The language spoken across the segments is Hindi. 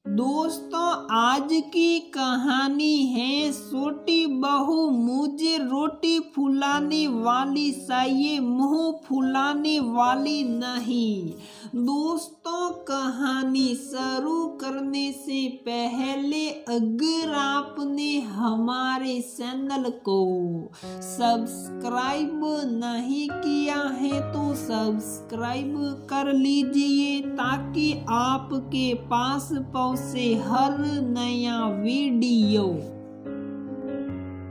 दोस्तों, आज की कहानी है छोटी बहू मुझे रोटी फुलाने वाली चाहिए, मुंह फुलाने वाली नहीं। दोस्तों, कहानी शुरू करने से पहले अगर आपने हमारे चैनल को सब्सक्राइब नहीं किया है तो सब्सक्राइब कर लीजिए ताकि आपके पास पहुंचे हर नया वीडियो।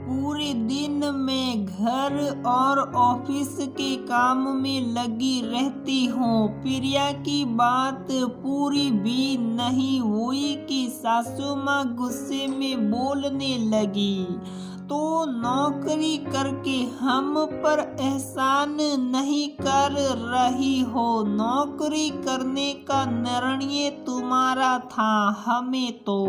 पूरे दिन मैं घर और ऑफिस के काम में लगी रहती हूँ। प्रिया की बात पूरी भी नहीं हुई कि सासू माँ गुस्से में बोलने लगी, तो नौकरी करके हम पर एहसान नहीं कर रही हो। नौकरी करने का निर्णय तुम्हारा था, हमें तो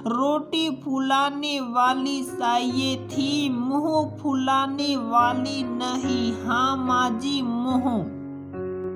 रोटी फुलाने वाली चाहिए थी, मुंह फुलाने वाली नहीं। हाँ माँ जी, मुंह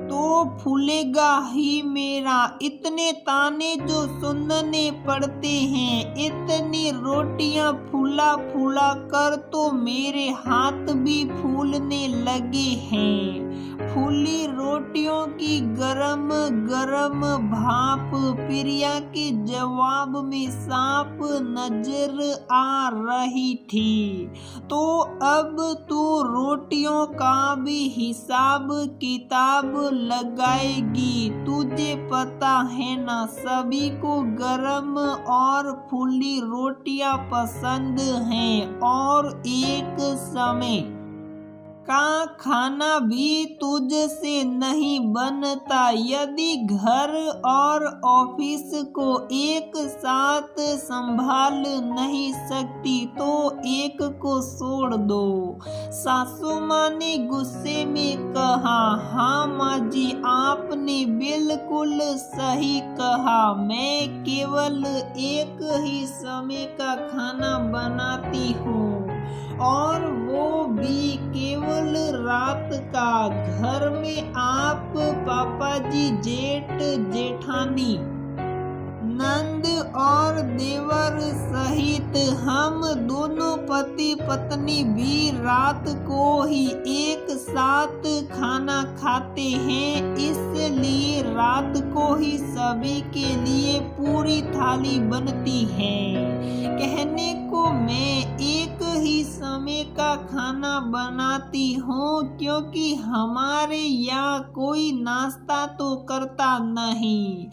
तो फूलेगा ही मेरा। इतने ताने जो सुनने पड़ते हैं, इतनी रोटियां फूला फूला कर तो मेरे हाथ भी फूलने लगे हैं। फूली रोटियों की गरम गरम भाप प्रिया के जवाब में साफ नजर आ रही थी। तो अब तू रोटियों का भी हिसाब किताब लगाएगी। तुझे पता है ना, सभी को गरम और फूली रोटियां पसंद हैं और एक समय का खाना भी तुझसे नहीं बनता। यदि घर और ऑफिस को एक साथ संभाल नहीं सकती तो एक को छोड़ दो। सासू माँ ने गुस्से में कहा। हाँ माँ जी, आपने बिल्कुल सही कहा। मैं केवल एक ही समय का खाना बनाती हूँ और वो भी केवल रात का। घर में आप, पापा जी, जेठ जेठानी, नंद और देवर सहित हम दोनों पति पत्नी भी रात को ही एक साथ खाना खाते हैं। इसलिए रात को ही सभी के लिए पूरी थाली बनती है। कहने को मैं एक ही समय का खाना बनाती हूँ क्योंकि हमारे यहाँ कोई नाश्ता तो करता नहीं।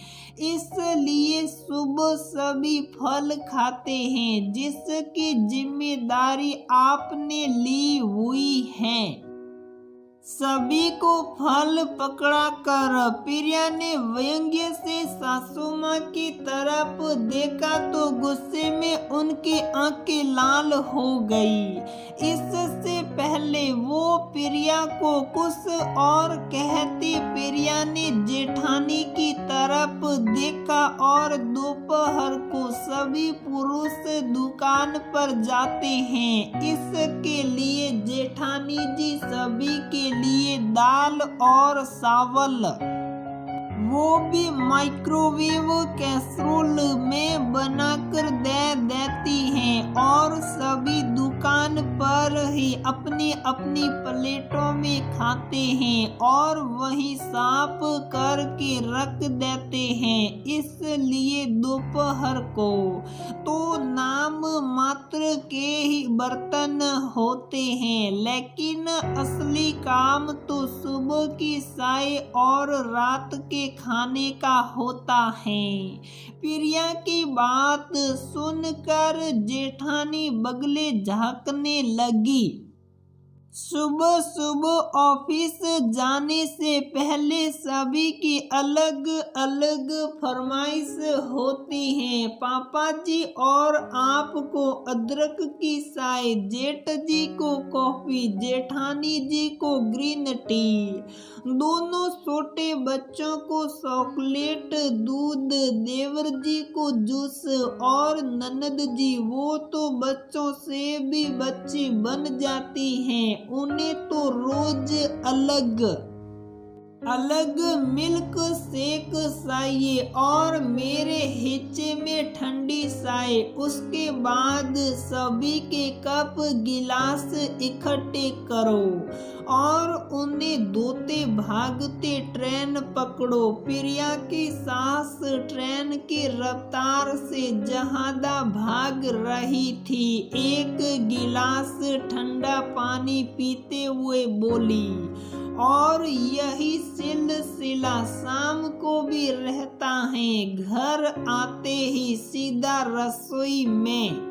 इसलिए सुबह सभी फल खाते हैं जिसकी जिम्मेदारी आपने ली हुई है। सभी को फल पकड़ा कर प्रिया ने व्यंग्य से सासू माँ की तरफ देखा तो गुस्से में उनकी आंखें लाल हो गई। इससे पहले वो प्रिया को कुछ और कहती, प्रिया ने जेठानी की तरफ देखा और दोपहर को सभी पुरुष दुकान पर जाते हैं। इसके लिए जेठानी जी सभी के लिए दाल और चावल, वो भी माइक्रोवेव कैसरोल में बनाकर दे देती हैं और सभी दुकान पर ही अपनी अपनी प्लेटों में खाते हैं और वही साफ करके रख देते हैं। इसलिए दोपहर को तो नाम मात्र के ही बर्तन होते हैं, लेकिन असली काम तो सुबह की चाय और रात के खाने का होता है। प्रिया की बात सुनकर जेठानी बगले झांकने लगी। सुबह सुबह ऑफिस जाने से पहले सभी की अलग अलग फरमाइश होती है। पापा जी और आपको अदरक की चाय, जेठ जी को कॉफी, जेठानी जी को ग्रीन टी, दोनों छोटे बच्चों को चॉकलेट दूध, देवर जी को जूस और ननद जी वो तो बच्चों से भी बच्ची बन जाती हैं, उन्हें तो रोज अलग अलग मिल्क शेक चाहिए और मेरे हिस्से में ठंडी चाय। उसके बाद सभी के कप गिलास इकट्ठे करो और उन्हें धोते भागते ट्रेन पकड़ो। प्रिया की सास ट्रेन की रफ्तार से ज्यादा भाग रही थी। एक गिलास ठंडा पानी पीते हुए बोली, और यही सिलसिला शाम को भी रहता है। घर आते ही सीधा रसोई में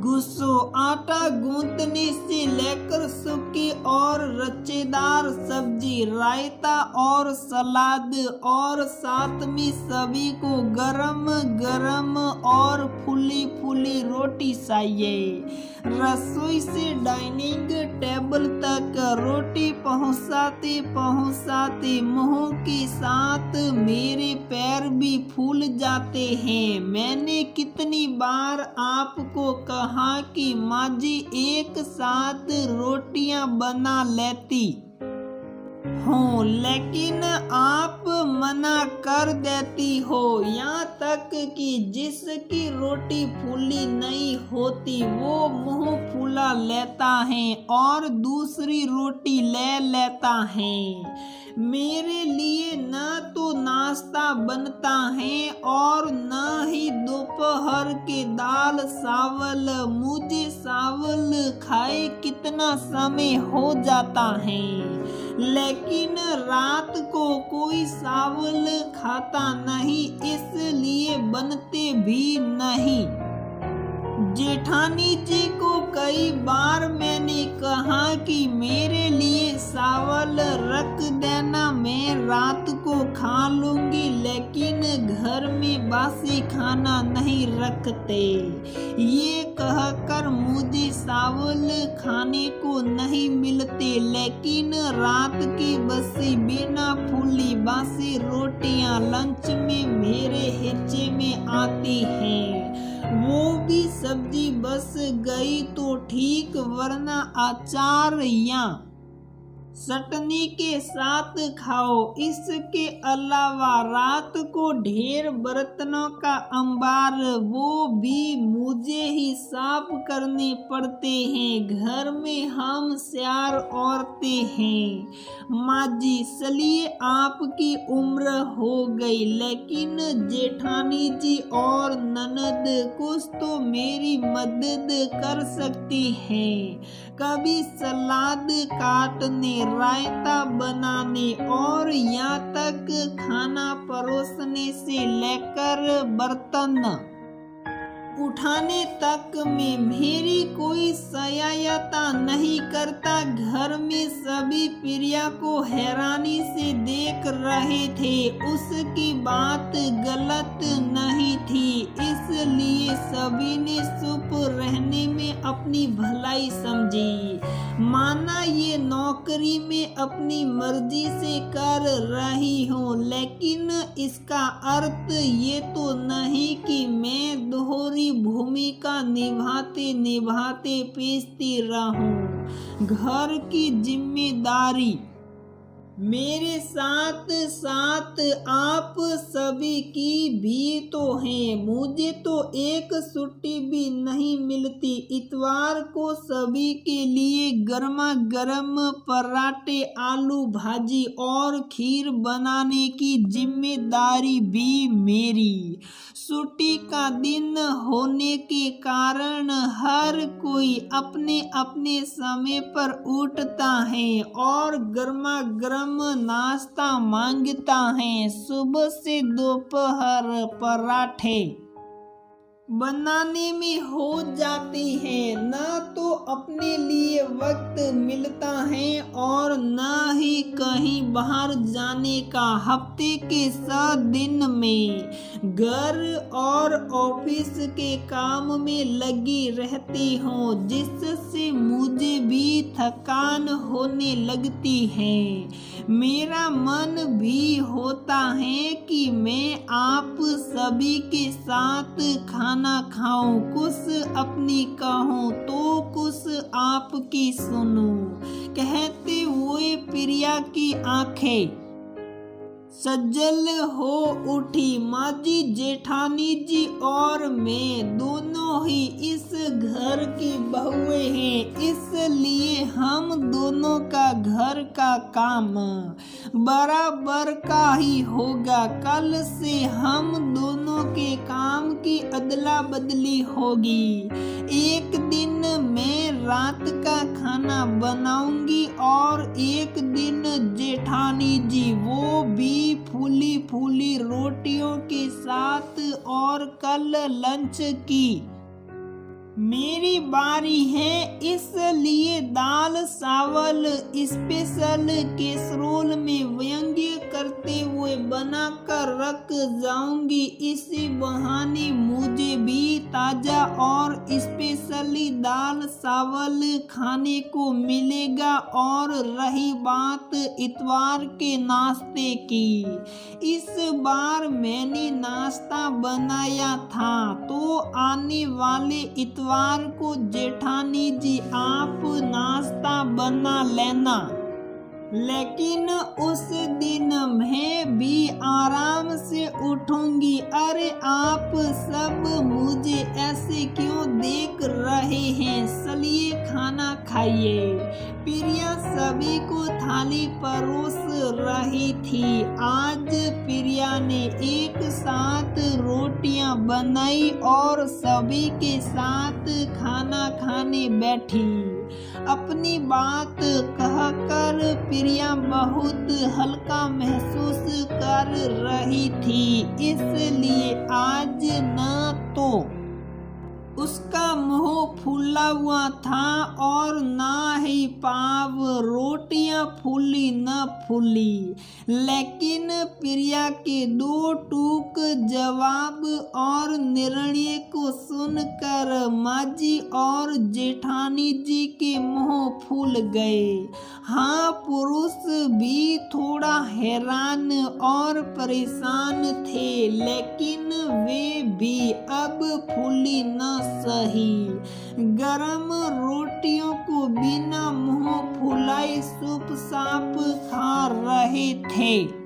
घुसो। आटा गूंथने से लेकर सूखी और रचेदार सब्जी, रायता और सलाद और साथ में सभी को गरम गरम और फूली फूली रोटी चाहिए। रसोई से डाइनिंग टेबल तक रोटी पहुंचाते पहुंचाते मुंह के साथ मेरे पैर भी फूल जाते हैं। मैंने कितनी बार आपको कहा कि माँ जी एक साथ रोटियां बना लेती हो, लेकिन आप मना कर देती हो। यहाँ तक कि जिसकी रोटी फूली नहीं होती वो मुंह फुला लेता है और दूसरी रोटी ले लेता है। मेरे लिए न तो नाश्ता बनता है और न ही दोपहर के दाल चावल। मुझे चावल खाए कितना समय हो जाता है, लेकिन रात को कोई चावल खाता नहीं, इसलिए बनते भी नहीं। जेठानी जी को कई बार मैंने कहा कि मेरे लिए चावल रख देना, मैं रात को खा लूंगी, लेकिन घर में बासी खाना नहीं रखते। ये कहकर मुझे चावल खाने को नहीं मिलते, लेकिन रात की बसी बिना फूली बासी रोटियां लंच में मेरे हिस्से में आती हैं। वो भी सब्जी बस गई तो ठीक, वरना अचार या चटनी के साथ खाओ। इसके अलावा रात को ढेर बर्तनों का अंबार, वो भी मुझे ही साफ करने पड़ते हैं। घर में हम 4 औरतें हैं। माँ जी चलिए आपकी उम्र हो गई, लेकिन जेठानी जी और ननद कुछ तो मेरी मदद कर सकती हैं। कभी सलाद काटने, रायता बनाने और यहाँ तक खाना परोसने से लेकर बर्तन उठाने तक में मेरी कोई सहायता नहीं करता। घर में सभी प्रिया को हैरानी से देख रहे थे। उसकी बात गलत नहीं थी, इसलिए सभी ने चुप रहने में अपनी भलाई समझी। माना ये नौकरी में अपनी मर्जी से कर रही हूँ, लेकिन इसका अर्थ ये तो नहीं कि मैं दोहरी भूमिका निभाते निभाते पेशती रहूं। घर की जिम्मेदारी मेरे साथ साथ आप सभी की भी तो है। मुझे तो एक छुट्टी भी नहीं मिलती। इतवार को सभी के लिए गर्मा गर्म पराठे, आलू भाजी और खीर बनाने की जिम्मेदारी भी मेरी। छुट्टी का दिन होने के कारण हर कोई अपने अपने समय पर उठता है और गर्मा गर्म नाश्ता मांगता है। सुबह से दोपहर पराठे बनाने में हो जाती है। न तो अपने लिए वक्त मिलता है और न ही कहीं बाहर जाने का। हफ्ते के 7 दिन में घर और ऑफिस के काम में लगी रहती हूँ, जिससे मुझे भी थकान होने लगती है। मेरा मन भी होता है कि मैं आप सभी के साथ खाना खाऊं, कुछ अपनी कहूं तो कुछ आपकी सुनूं। कहते हुए प्रिया की आंखें सज्जल हो उठी माजी जेठानी जी और मैं दोनों ही इस घर की बहुएं हैं, इसलिए हम दोनों का घर का काम बराबर का ही होगा। कल से हम दोनों के काम की अदला बदली होगी। एक दिन मैं रात का खाना बनाऊंगी और एक दिन जेठानी जी, वो भी फूली फूली रोटियों के साथ, और कल लंच की मेरी बारी है, इसलिए दाल चावल स्पेशल कैसरोल में व्यंग्य करते हुए बनाकर रख जाऊंगी। इसी बहाने मुझे भी ताजा और स्पेशली दाल चावल खाने को मिलेगा। और रही बात इतवार के नाश्ते की, इस बार मैंने नाश्ता बनाया था, तो आने वाले इतवार को जेठानी जी आप नाश्ता बना लेना। लेकिन उस दिन मैं भी आराम से उठूंगी। अरे आप सब मुझे ऐसे क्यों देख रहे हैं? चलिए खाना खाइए। प्रिया सभी को थाली परोस रही थी। आज प्रिया ने एक साथ रोटियां बनाई और सभी के साथ खाना खाने बैठी। अपनी बात कहकर प्रिया बहुत हल्का महसूस कर रही थी, इसलिए आज न तो उसका मुंह फूला हुआ था और ना ही पाव। रोटियां फूली न फूली, लेकिन प्रिया के दो टूक जवाब और निर्णय को सुनकर माजी और जेठानी जी के मुंह फूल गए। हाँ, पुरुष भी थोड़ा हैरान और परेशान थे, लेकिन वे भी अब फूली न सही गरम रोटियों को बिना मुंह फुलाए चुपचाप खा रहे थे।